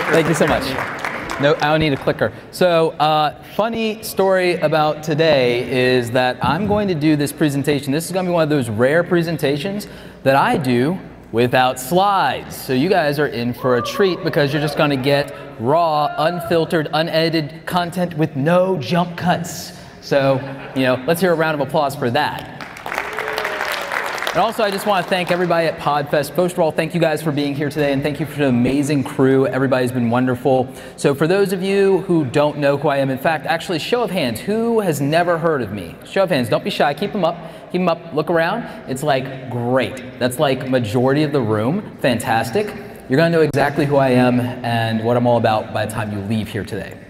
Thank you so much. No, I don't need a clicker. So, funny story about today is that I'm going to do this presentation. This is going to be one of those rare presentations that I do without slides. So you guys are in for a treat because you're just going to get raw, unfiltered, unedited content with no jump cuts. So, let's hear a round of applause for that. And also, I just want to thank everybody at Podfest. First of all, thank you guys for being here today, and thank you for the amazing crew. Everybody's been wonderful. So for those of you who don't know who I am, in fact, actually, show of hands, who has never heard of me? Show of hands, don't be shy, keep them up. Keep them up, look around. It's like, great. That's like majority of the room, fantastic. You're gonna know exactly who I am and what I'm all about by the time you leave here today.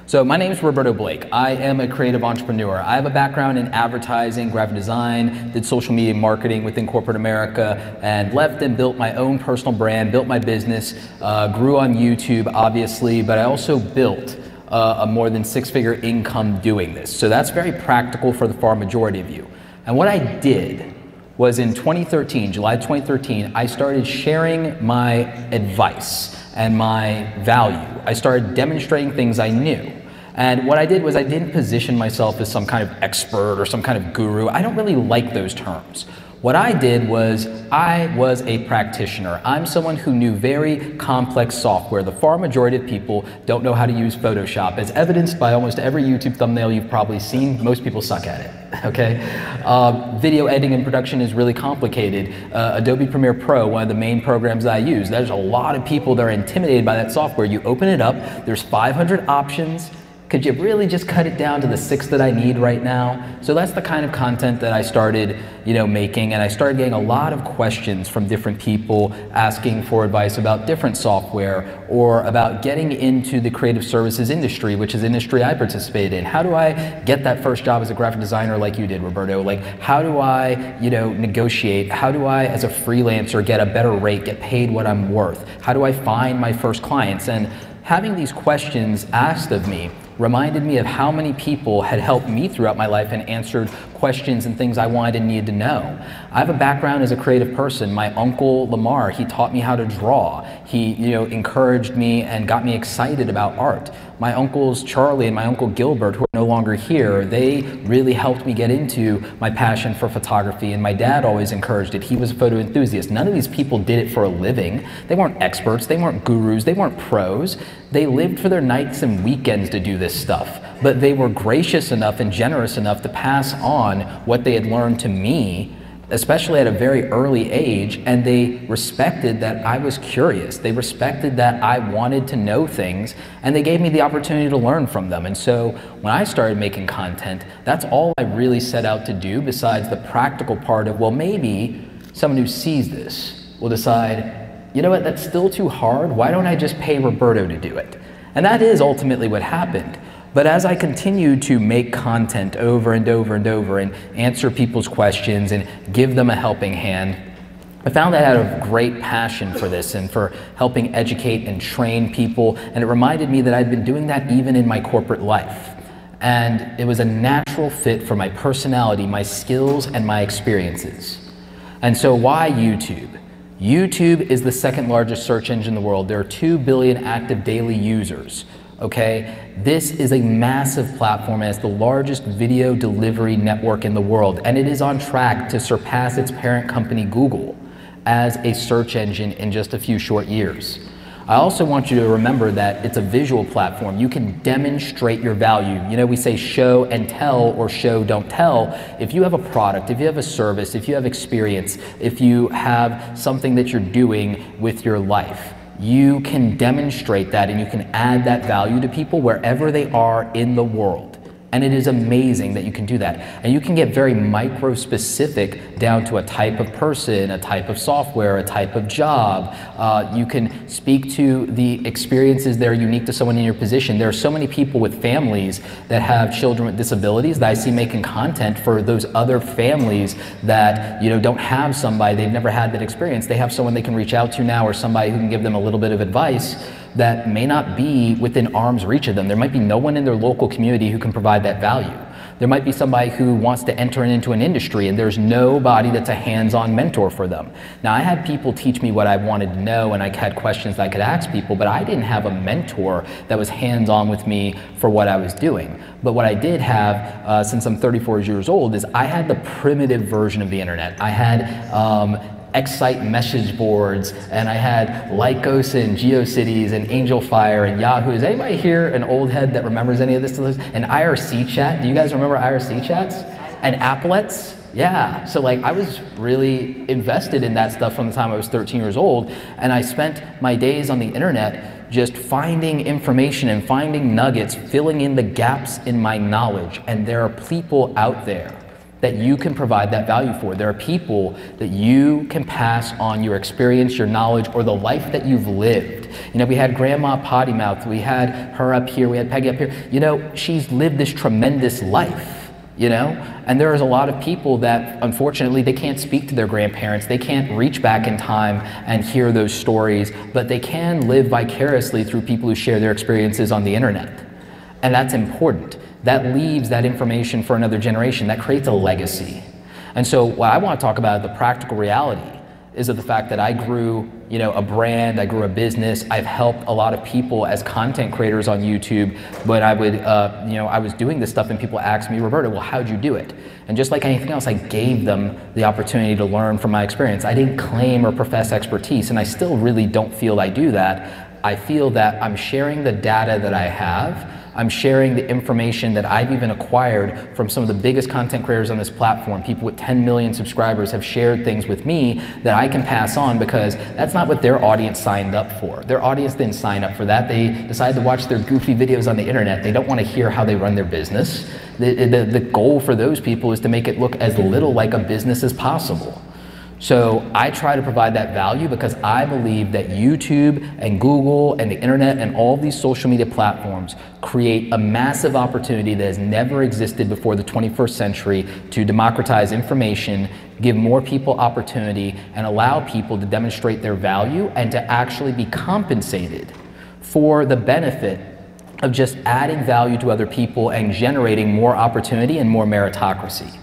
So my name is Roberto Blake. I am a creative entrepreneur. I have a background in advertising, graphic design, did social media marketing within corporate America, and left and built my own personal brand, built my business, grew on YouTube, obviously, but I also built a more than six-figure income doing this. So that's very practical for the far majority of you. And what I did was in 2013, July 2013, I started sharing my advice and my value. I started demonstrating things I knew. And what I did was I didn't position myself as some kind of expert or some kind of guru. I don't really like those terms. What I did was I was a practitioner. I'm someone who knew very complex software. The far majority of people don't know how to use Photoshop, as evidenced by almost every YouTube thumbnail you've probably seen. Most people suck at it, okay? Video editing and production is really complicated. Adobe Premiere Pro, one of the main programs that I use, there's a lot of people that are intimidated by that software. You open it up, there's 500 options. Could you really just cut it down to the 6 that I need right now? So that's the kind of content that I started, making, and I started getting a lot of questions from different people asking for advice about different software or about getting into the creative services industry, which is the industry I participate in. How do I get that first job as a graphic designer like you did, Roberto? Like, how do I, negotiate? How do I, as a freelancer, get a better rate, get paid what I'm worth? How do I find my first clients? And having these questions asked of me reminded me of how many people had helped me throughout my life and answered questions and things I wanted and needed to know. I have a background as a creative person. My uncle Lamar, he taught me how to draw. He, encouraged me and got me excited about art. My uncles Charlie and my uncle Gilbert, who are no longer here, they really helped me get into my passion for photography, and my dad always encouraged it. He was a photo enthusiast. None of these people did it for a living. They weren't experts, they weren't gurus, they weren't pros. They lived for their nights and weekends to do this stuff, but they were gracious enough and generous enough to pass on what they had learned to me, especially at a very early age, and they respected that I was curious. They respected that I wanted to know things, and they gave me the opportunity to learn from them. And so when I started making content, that's all I really set out to do, besides the practical part of, well, maybe someone who sees this will decide, you know what, that's still too hard. Why don't I just pay Roberto to do it? And that is ultimately what happened. But as I continued to make content over and over and over and answer people's questions and give them a helping hand, I found that I had a great passion for this and for helping educate and train people. And it reminded me that I'd been doing that even in my corporate life. And it was a natural fit for my personality, my skills, and my experiences. And so why YouTube? YouTube is the second largest search engine in the world. There are 2 billion active daily users. Okay, this is a massive platform and it's the largest video delivery network in the world, and it is on track to surpass its parent company Google as a search engine in just a few short years. I also want you to remember that it's a visual platform. You can demonstrate your value. We say show and tell or show, don't tell. If you have a product, if you have a service, if you have experience, if you have something that you're doing with your life, you can demonstrate that and you can add that value to people wherever they are in the world. And it is amazing that you can do that. And you can get very micro-specific down to a type of person, a type of software, a type of job. You can speak to the experiences that are unique to someone in your position. There are so many people with families that have children with disabilities that I see making content for those other families that don't have somebody, they've never had that experience. They have someone they can reach out to now, or somebody who can give them a little bit of advice. that may not be within arm's reach of them. There might be no one in their local community who can provide that value. There might be somebody who wants to enter into an industry and there's nobody that's a hands-on mentor for them. Now, I had people teach me what I wanted to know and I had questions that I could ask people, but I didn't have a mentor that was hands-on with me for what I was doing. But what I did have, since I'm 34 years old, is I had the primitive version of the internet. I had Excite message boards, and I had Lycos and GeoCities and AngelFire and Yahoo. Is anybody here an old head that remembers any of this? And IRC chat, do you guys remember IRC chats? And applets? Yeah, so like I was really invested in that stuff from the time I was 13 years old, and I spent my days on the internet just finding information and finding nuggets, filling in the gaps in my knowledge. And there are people out there that you can provide that value for. There are people that you can pass on your experience, your knowledge, or the life that you've lived. You know, we had Grandma Potty Mouth, we had her up here, we had Peggy up here. You know, she's lived this tremendous life, you know? And there is a lot of people that, unfortunately, they can't speak to their grandparents, they can't reach back in time and hear those stories, but they can live vicariously through people who share their experiences on the internet. And that's important. That leaves that information for another generation. That creates a legacy. And so what I want to talk about, the practical reality, is of the fact that I grew, you know, a brand, I grew a business, I've helped a lot of people as content creators on YouTube, but I would, you know, I was doing this stuff and people asked me, Roberto, well, how'd you do it? And just like anything else, I gave them the opportunity to learn from my experience. I didn't claim or profess expertise, and I still really don't feel I do that. I feel that I'm sharing the data that I have. I'm sharing the information that I've even acquired from some of the biggest content creators on this platform. People with 10 million subscribers have shared things with me that I can pass on, because that's not what their audience signed up for. Their audience didn't sign up for that. They decided to watch their goofy videos on the internet. They don't want to hear how they run their business. The goal for those people is to make it look as little like a business as possible. So I try to provide that value because I believe that YouTube and Google and the internet and all these social media platforms create a massive opportunity that has never existed before the 21st century to democratize information, give more people opportunity, and allow people to demonstrate their value and to actually be compensated for the benefit of just adding value to other people and generating more opportunity and more meritocracy.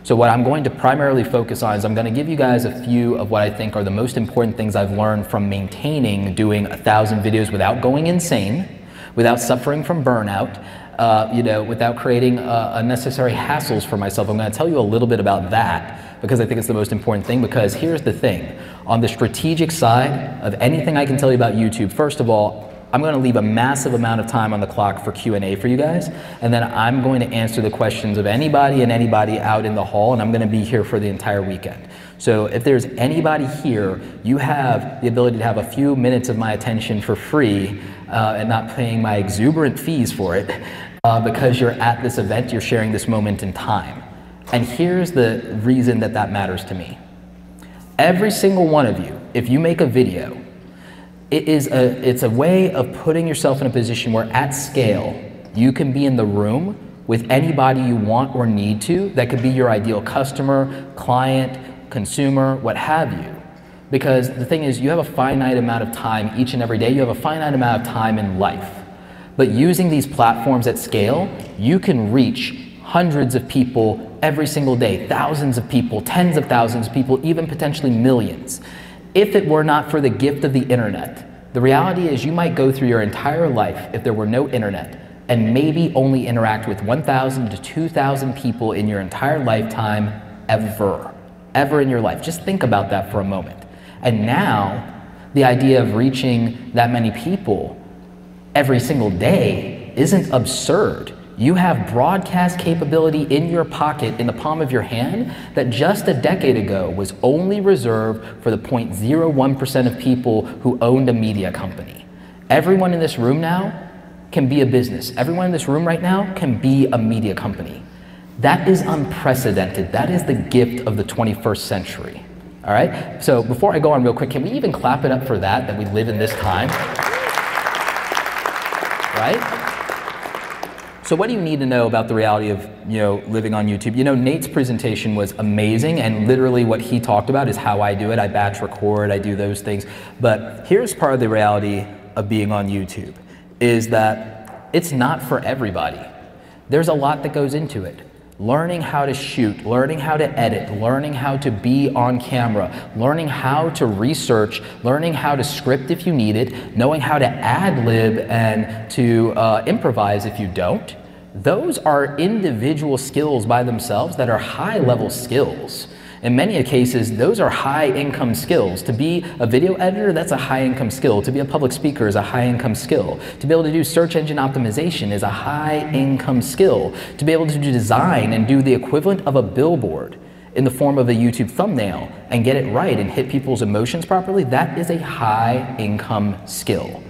So what I'm going to primarily focus on is I'm going to give you guys a few of what I think are the most important things I've learned from maintaining doing 1,000 videos without going insane, without suffering from burnout, you know, without creating unnecessary hassles for myself. I'm going to tell you a little bit about that because I think it's the most important thing. Because here's the thing, on the strategic side of anything I can tell you about YouTube, first of all, I'm going to leave a massive amount of time on the clock for Q&A for you guys, and then I'm going to answer the questions of anybody and anybody out in the hall, and I'm going to be here for the entire weekend. So if there's anybody here, you have the ability to have a few minutes of my attention for free and not paying my exuberant fees for it because you're at this event, you're sharing this moment in time. And here's the reason that that matters to me. Every single one of you, if you make a video, it's a way of putting yourself in a position where at scale, you can be in the room with anybody you want or need to. That could be your ideal customer, client, consumer, what have you. Because the thing is, you have a finite amount of time each and every day. You have a finite amount of time in life. But using these platforms at scale, you can reach hundreds of people every single day, thousands of people, tens of thousands of people, even potentially millions. If it were not for the gift of the internet, the reality is you might go through your entire life, if there were no internet, and maybe only interact with 1,000 to 2,000 people in your entire lifetime ever in your life. Just think about that for a moment. And now, the idea of reaching that many people every single day isn't absurd. You have broadcast capability in your pocket, in the palm of your hand, that just a decade ago was only reserved for the 0.01% of people who owned a media company. Everyone in this room now can be a business. Everyone in this room right now can be a media company. That is unprecedented. That is the gift of the 21st century. All right? So before I go on real quick, can we even clap it up for that we live in this time? Right? So what do you need to know about the reality of, living on YouTube? Nate's presentation was amazing, and literally what he talked about is how I do it. I batch record, I do those things. But here's part of the reality of being on YouTube is that it's not for everybody. There's a lot that goes into it. Learning how to shoot, learning how to edit, learning how to be on camera, learning how to research, learning how to script if you need it, knowing how to ad-lib and to improvise if you don't. Those are individual skills by themselves that are high-level skills. In many cases, those are high-income skills. To be a video editor, that's a high-income skill. To be a public speaker is a high-income skill. To be able to do search engine optimization is a high-income skill. To be able to do design and do the equivalent of a billboard in the form of a YouTube thumbnail and get it right and hit people's emotions properly, that is a high-income skill.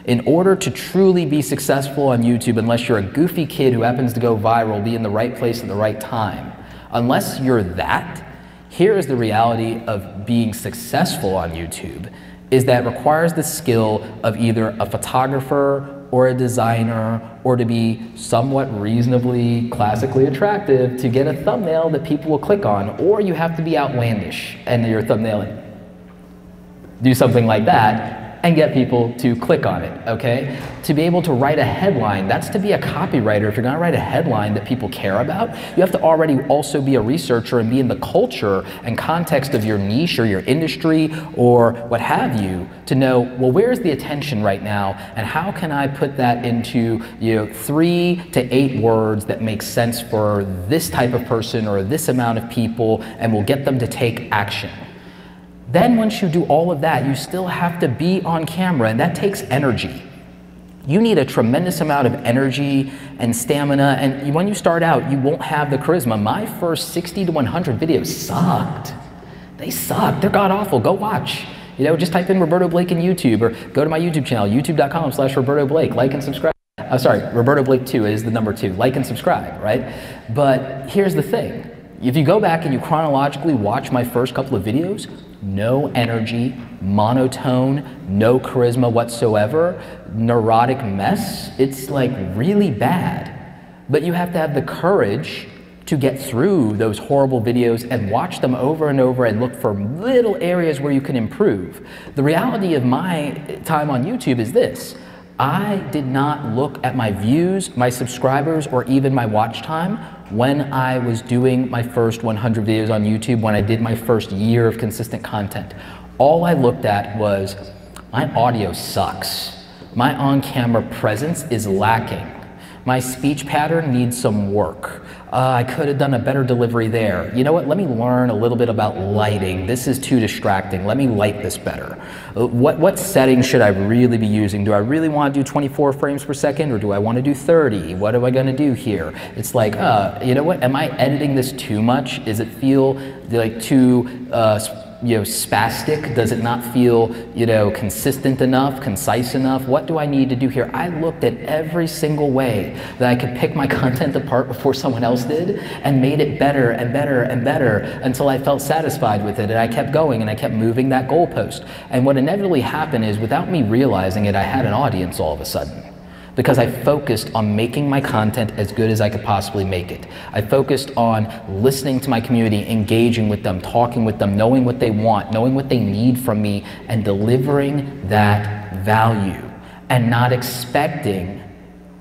In order to truly be successful on YouTube, unless you're a goofy kid who happens to go viral, be in the right place at the right time, unless you're that, here is the reality of being successful on YouTube, is that it requires the skill of either a photographer or a designer, or to be somewhat reasonably classically attractive to get a thumbnail that people will click on, or you have to be outlandish and your thumbnail do something like that and get people to click on it, okay? To be able to write a headline, that's to be a copywriter. If you're gonna write a headline that people care about, you have to already also be a researcher and be in the culture and context of your niche or your industry or what have you to know, well, where's the attention right now and how can I put that into 3 to 8 words that make sense for this type of person or this amount of people and will get them to take action. Then once you do all of that, you still have to be on camera, and that takes energy. You need a tremendous amount of energy and stamina, and when you start out, you won't have the charisma. My first 60 to 100 videos sucked. They sucked, they're god-awful, go watch. Just type in Roberto Blake in YouTube, or go to my YouTube channel, youtube.com/Roberto Blake, like and subscribe. Sorry, Roberto Blake 2 is the number 2, like and subscribe, right? But here's the thing. If you go back and you chronologically watch my first couple of videos, no energy, monotone, no charisma whatsoever, neurotic mess. It's like really bad. But you have to have the courage to get through those horrible videos and watch them over and over and look for little areas where you can improve. The reality of my time on YouTube is this. I did not look at my views, my subscribers, or even my watch time when I was doing my first 100 videos on YouTube, when I did my first year of consistent content. All I looked at was, my audio sucks. My on-camera presence is lacking. My speech pattern needs some work. I could have done a better delivery there. You know what, let me learn a little bit about lighting. This is too distracting. Let me light this better. What settings should I really be using? Do I really want to do 24 frames per second or do I want to do 30? What am I going to do here? It's like, you know what, am I editing this too much? Does it feel like too spastic? Does it not feel, consistent enough, concise enough? What do I need to do here? I looked at every single way that I could pick my content apart before someone else did and made it better and better and better until I felt satisfied with it, and I kept going and I kept moving that goalpost. And what inevitably happened is, without me realizing it, I had an audience all of a sudden. Because I focused on making my content as good as I could possibly make it. I focused on listening to my community, engaging with them, talking with them, knowing what they want, knowing what they need from me, and delivering that value, and not expecting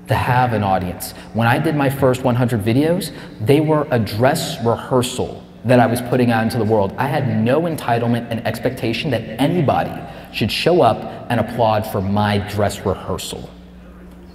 to have an audience. When I did my first 100 videos, they were a dress rehearsal that I was putting out into the world. I had no entitlement and expectation that anybody should show up and applaud for my dress rehearsal.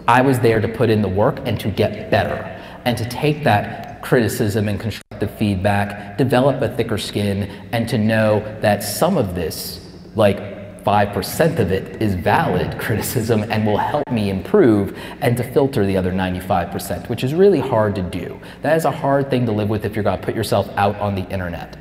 I was there to put in the work and to get better, and to take that criticism and constructive feedback, develop a thicker skin, and to know that some of this, like 5% of it, is valid criticism and will help me improve, and to filter the other 95%, which is really hard to do. That is a hard thing to live with if you're going to put yourself out on the internet.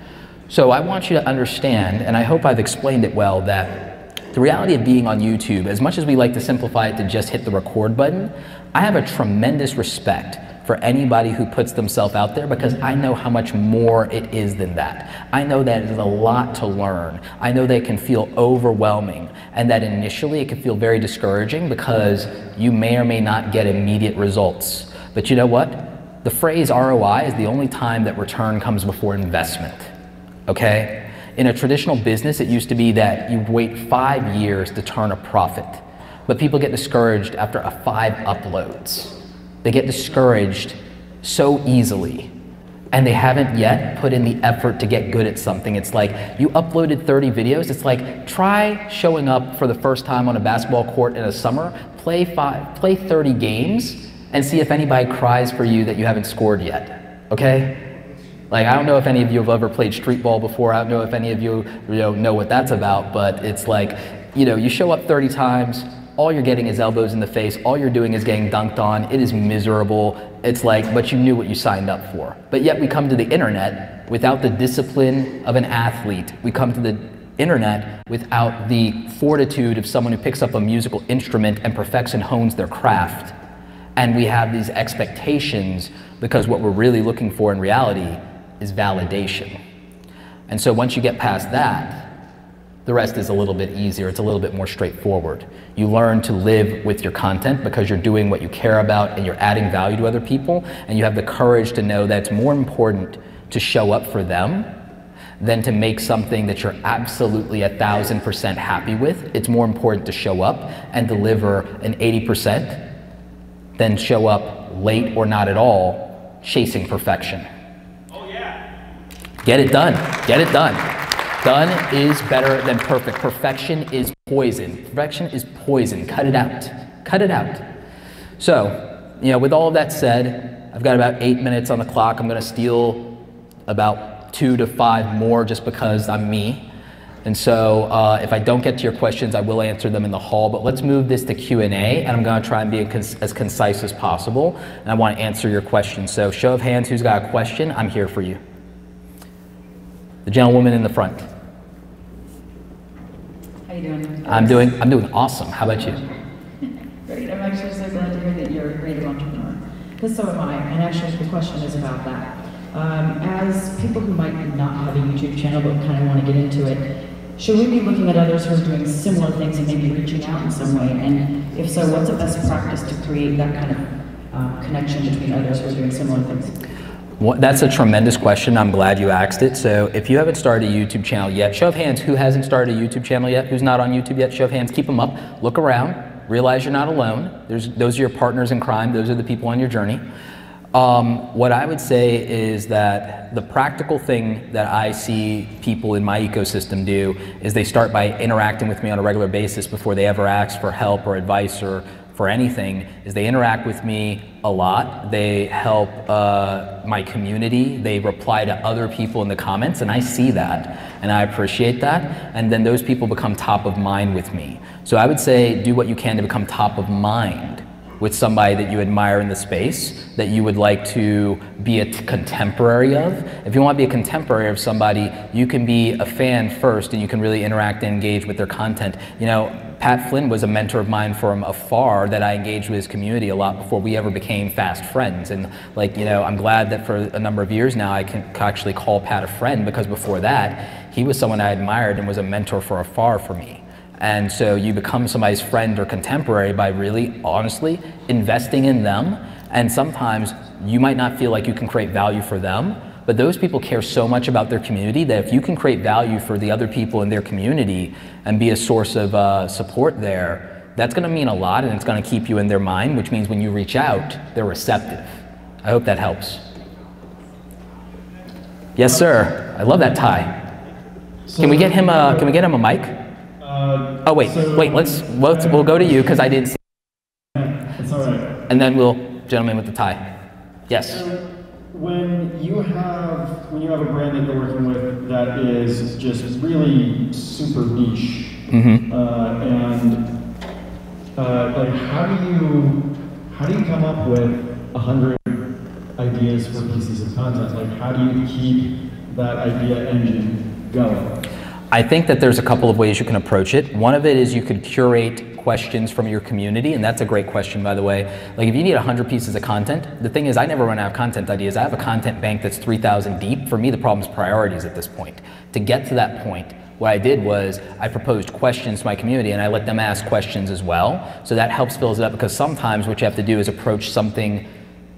So I want you to understand, and I hope I've explained it well, that the reality of being on YouTube, as much as we like to simplify it to just hit the record button, I have a tremendous respect for anybody who puts themselves out there, because I know how much more it is than that. I know that it is a lot to learn. I know that it can feel overwhelming, and that initially it can feel very discouraging because you may or may not get immediate results. But you know what? The phrase ROI is the only time that return comes before investment, okay? In a traditional business, it used to be that you wait 5 years to turn a profit. but people get discouraged after 5 uploads. They get discouraged so easily, and they haven't yet put in the effort to get good at something. It's like, you uploaded 30 videos, it's like, try showing up for the first time on a basketball court in a summer, play 30 games, and see if anybody cries for you that you haven't scored yet, okay? Like, I don't know if any of you have ever played street ball before, I don't know if any of you, know what that's about, but it's like, you show up 30 times, all you're getting is elbows in the face, all you're doing is getting dunked on, it is miserable. It's like, but you knew what you signed up for. But yet we come to the internet without the discipline of an athlete. We come to the internet without the fortitude of someone who picks up a musical instrument and perfects and hones their craft. And we have these expectations because what we're really looking for in reality is validation. And so once you get past that, the rest is a little bit easier, it's a little bit more straightforward. You learn to live with your content because you're doing what you care about and you're adding value to other people, and you have the courage to know that it's more important to show up for them than to make something that you're absolutely 1,000% happy with. It's more important to show up and deliver an 80% than show up late or not at all, chasing perfection. Oh yeah. Get it done, get it done. Done is better than perfect. Perfection is poison. Perfection is poison. Cut it out. Cut it out. So, with all of that said, I've got about 8 minutes on the clock. I'm going to steal about 2 to 5 more just because I'm me. And so if I don't get to your questions, I will answer them in the hall. But let's move this to Q&A, and I'm going to try and be as concise as possible. And I want to answer your questions. So show of hands, who's got a question? I'm here for you. The gentlewoman in the front. How you doing? I'm doing awesome. How about you? Great. I'm actually so glad to hear that you're a creative entrepreneur. Because so am I. And actually, the question is about that. As people who might not have a YouTube channel but kind of want to get into it, should we be looking at others who are doing similar things and maybe reaching out in some way? And if so, what's the best practice to create that kind of connection between others who are doing similar things? Well, that's a tremendous question. I'm glad you asked it. So if you haven't started a YouTube channel yet, show of hands, who hasn't started a YouTube channel yet? Who's not on YouTube yet? Show of hands, keep them up. Look around, realize you're not alone. Those are your partners in crime. Those are the people on your journey. What I would say is that the practical thing that I see people in my ecosystem do is they start by interacting with me on a regular basis before they ever ask for help or advice or for anything, is they interact with me a lot. They help my community. They reply to other people in the comments, and I see that, and I appreciate that. And then those people become top of mind with me. So I would say do what you can to become top of mind with somebody that you admire in the space, that you would like to be a contemporary of. If you want to be a contemporary of somebody, you can be a fan first, and you can really interact and engage with their content. Pat Flynn was a mentor of mine from afar that I engaged with his community a lot before we ever became fast friends. And I'm glad that for a number of years now I can actually call Pat a friend, because before that, he was someone I admired and was a mentor for afar for me. And so you become somebody's friend or contemporary by really, honestly, investing in them. And sometimes you might not feel like you can create value for them, but those people care so much about their community that if you can create value for the other people in their community and be a source of support there, that's going to mean a lot, and it's going to keep you in their mind, which means when you reach out, they're receptive. I hope that helps. Yes, sir. I love that tie. So, can we get him a mic? Oh wait, we'll go to you because I didn't see. It's all right. And then gentleman with the tie. Yes. When you have a brand that you're working with that is just really super niche, Mm-hmm. how do you come up with 100 ideas for pieces of content? Like, how do you keep that idea engine going? I think that there's a couple of ways you can approach it. One of it is you could curate questions from your community, and that's a great question, by the way. Like, if you need 100 pieces of content, the thing is I never run out of content ideas. I have a content bank that's 3,000 deep. For me, the problem is priorities at this point. To get to that point, what I did was I proposed questions to my community, and I let them ask questions as well. So that helps fill it up, because sometimes what you have to do is approach something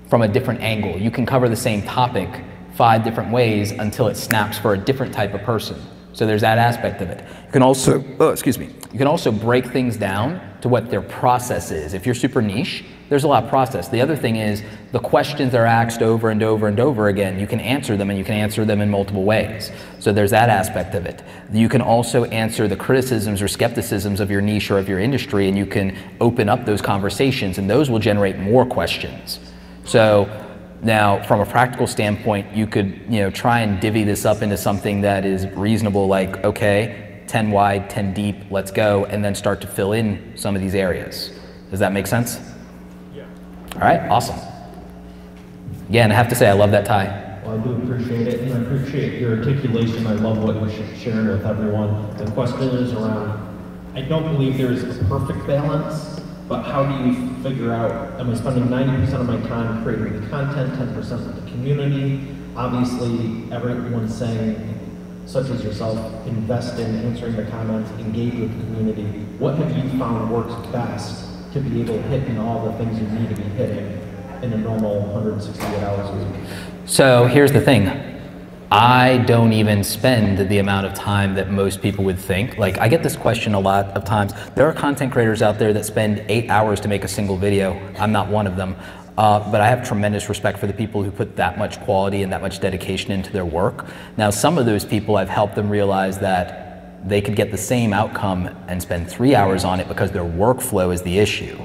from a different angle. You can cover the same topic 5 different ways until it snaps for a different type of person. So there's that aspect of it. You can also, you can also break things down to what their process is. If you're super niche, there's a lot of process. The other thing is the questions are asked over and over and over again. You can answer them, and you can answer them in multiple ways. So there's that aspect of it. You can also answer the criticisms or skepticisms of your niche or of your industry, and you can open up those conversations, and those will generate more questions. So now, from a practical standpoint, you could, try and divvy this up into something that is reasonable, like, okay, 10 wide, 10 deep, let's go, and then start to fill in some of these areas. Does that make sense? Yeah. All right, awesome. Again, I have to say, I love that tie. Well, I do appreciate it, and I appreciate your articulation. I love what you're sharing with everyone. The question is around, I don't believe there is a perfect balance. But how do you figure out, am I spending 90% of my time creating the content, 10% with the community? Obviously, everyone's saying, such as yourself, invest in answering the comments, engage with the community. What have you found works best to be able to hit in all the things you need to be hitting in a normal 168 hours a week? So here's the thing. I don't even spend the amount of time that most people would think. Like, I get this question a lot of times. There are content creators out there that spend 8 hours to make a single video. I'm not one of them. But I have tremendous respect for the people who put that much quality and that much dedication into their work. Now, some of those people, I've helped them realize that they could get the same outcome and spend 3 hours on it because their workflow is the issue.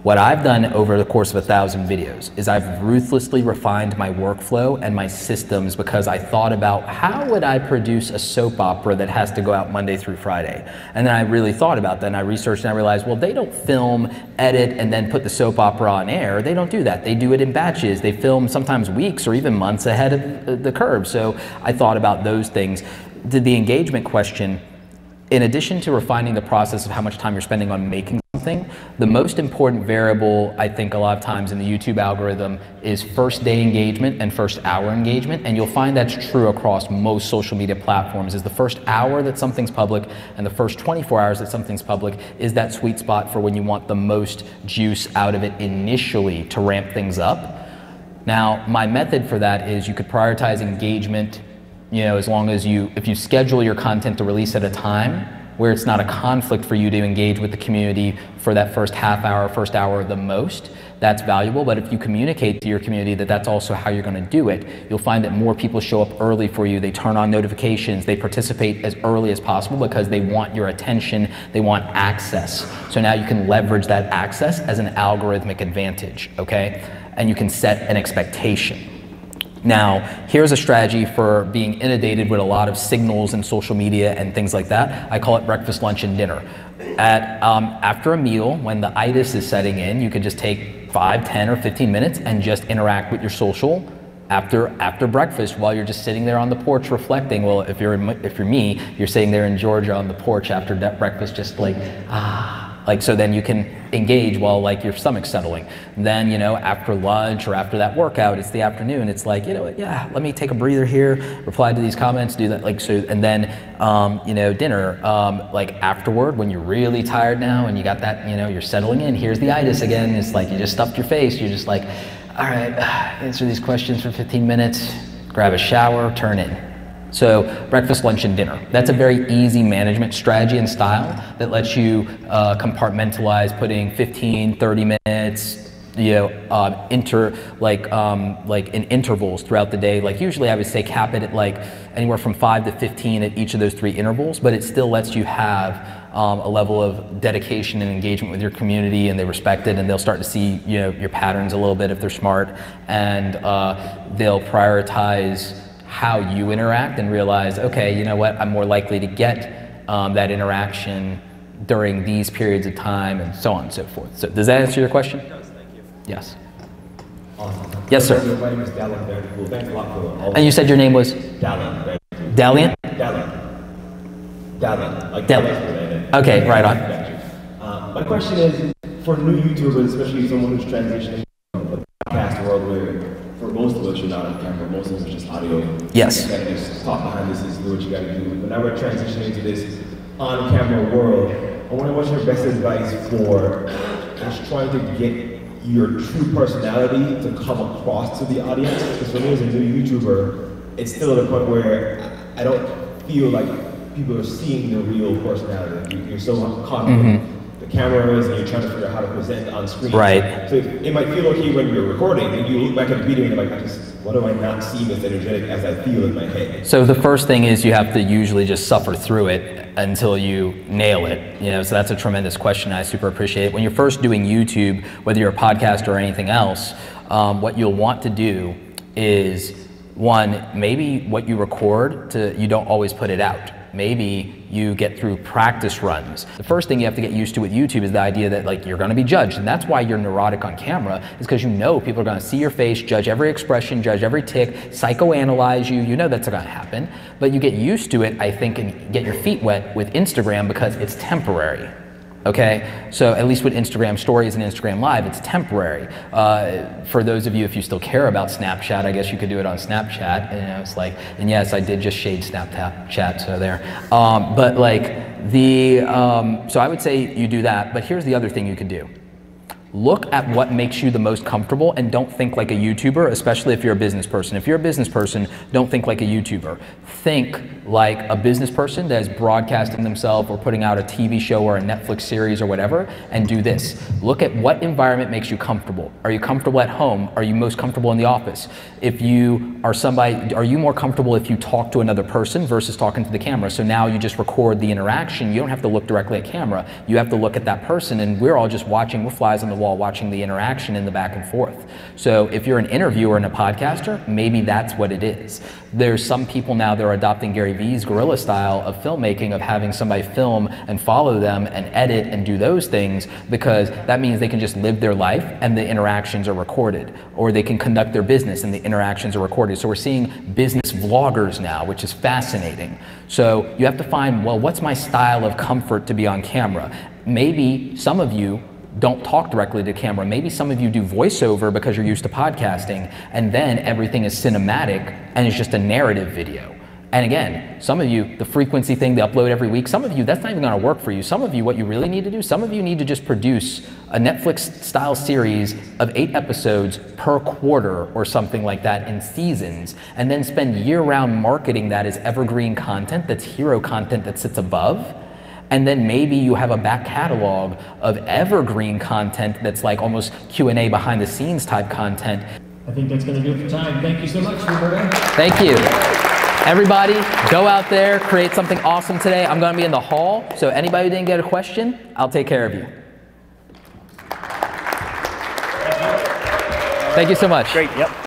What I've done over the course of 1,000 videos is I've ruthlessly refined my workflow and my systems because I thought about how would I produce a soap opera that has to go out Monday through Friday. And then I really thought about that, and I researched and I realized, well, they don't film, edit, and then put the soap opera on air. They don't do that. They do it in batches. They film sometimes weeks or even months ahead of the curve. So I thought about those things. The engagement question, in addition to refining the process of how much time you're spending on making something, the most important variable, I think, a lot of times in the YouTube algorithm is first day engagement and first hour engagement. And you'll find that's true across most social media platforms, is the first hour that something's public and the first 24 hours that something's public is that sweet spot for when you want the most juice out of it initially to ramp things up. Now, my method for that is you could prioritize engagement, as long as if you schedule your content to release at a time where it's not a conflict for you to engage with the community for that first half hour, first hour the most, that's valuable. But if you communicate to your community that that's also how you're going to do it, you'll find that more people show up early for you. They turn on notifications, they participate as early as possible because they want your attention, they want access. So now you can leverage that access as an algorithmic advantage, okay? And you can set an expectation. Now, here's a strategy for being inundated with a lot of signals and social media and things like that. I call it breakfast, lunch, and dinner. After a meal, when the itis is setting in, you could just take 5, 10, or 15 minutes and just interact with your social after breakfast while you're just sitting there on the porch reflecting. Well, if you're me, you're sitting there in Georgia on the porch after that breakfast, just like, so then you can engage while your stomach's settling. Then, after lunch or after that workout, it's the afternoon. It's like, let me take a breather here, reply to these comments, do that, and then, dinner, afterward, when you're really tired now and you got that, you're settling in, here's the itis again. It's like you just stuffed your face. You're just like, all right, answer these questions for 15 minutes, grab a shower, turn in. So breakfast, lunch, and dinner. That's a very easy management strategy and style that lets you compartmentalize putting 15, 30 minutes, in intervals throughout the day. Usually I would say cap it at anywhere from 5 to 15 at each of those 3 intervals, but it still lets you have a level of dedication and engagement with your community, and they respect it, and they'll start to see your patterns a little bit if they're smart, and they'll prioritize how you interact and realize, okay, you know what, I'm more likely to get that interaction during these periods of time, and so on and so forth. So does that answer your question? It does, thank you. Yes. Awesome. Yes, sir. My name is Dallin. Very cool. Thanks a lot for all. And you said your name was? Dallin. Very cool. Dalian? Dallin. Like Dallin. Okay, right on. My question is, for new YouTubers, especially someone who's transitioning from the podcast world where for most of us you're not on camera, most of us are just audio. Yes. You gotta just talk behind the scenes, do what you gotta do. But now we're transitioning to this on-camera world. I wonder what's your best advice for just trying to get your true personality to come across to the audience? Because for me as a new YouTuber, it's still at a point where I don't feel like people are seeing the real personality. You're so caught up with the cameras, and you're trying to figure out how to present on screen. Right. So it might feel okay when you're recording, and you look back at the video and you're like, why do I not seem as energetic as I feel in my head? So the first thing is you have to usually just suffer through it until you nail it. So that's a tremendous question. I super appreciate it. When you're first doing YouTube, whether you're a podcaster or anything else, what you'll want to do is, one, maybe what you record, you don't always put it out. Maybe you get through practice runs. The first thing you have to get used to with YouTube is the idea that like you're gonna be judged, and that's why you're neurotic on camera, is because you know people are gonna see your face, judge every expression, judge every tick, psychoanalyze you. You know that's gonna happen, but you get used to it, I think, and get your feet wet with Instagram because it's temporary. Okay, so at least with Instagram Stories and Instagram Live, it's temporary. For those of you, if you still care about Snapchat, I guess you could do it on Snapchat. It's like, and yes, I did just shade Snapchat, so there. But like so I would say you do that. But here's the other thing you could do. Look at what makes you the most comfortable and don't think like a YouTuber, especially if you're a business person. If you're a business person, don't think like a YouTuber. Think like a business person that is broadcasting themselves or putting out a TV show or a Netflix series or whatever, and do this. Look at what environment makes you comfortable. Are you comfortable at home? Are you most comfortable in the office? If you are somebody, are you more comfortable if you talk to another person versus talking to the camera? So now you just record the interaction. You don't have to look directly at camera. You have to look at that person, and we're all just watching, we're flies on the wall watching the interaction in the back and forth. So if you're an interviewer and a podcaster, maybe that's what it is. There's some people now that are adopting Gary Vee's guerrilla style of filmmaking, of having somebody film and follow them and edit and do those things, because that means they can just live their life and the interactions are recorded, or they can conduct their business and the interactions are recorded. So we're seeing business vloggers now, which is fascinating. So you have to find, well, what's my style of comfort to be on camera? Maybe some of you don't talk directly to camera. Maybe some of you do voiceover because you're used to podcasting, and then everything is cinematic and it's just a narrative video. And again, some of you, the frequency thing, they upload every week. Some of you, that's not even gonna work for you. Some of you, what you really need to do, some of you need to just produce a Netflix style series of 8 episodes per quarter or something like that in seasons, and then spend year-round marketing that as evergreen content, that's hero content that sits above. And then maybe you have a back catalog of evergreen content that's like almost Q&A behind the scenes type content. I think that's going to do it for time. Thank you so much, Roberto. Thank you. Everybody, go out there, create something awesome today. I'm going to be in the hall, so anybody who didn't get a question, I'll take care of you. Thank you so much. Great, yep.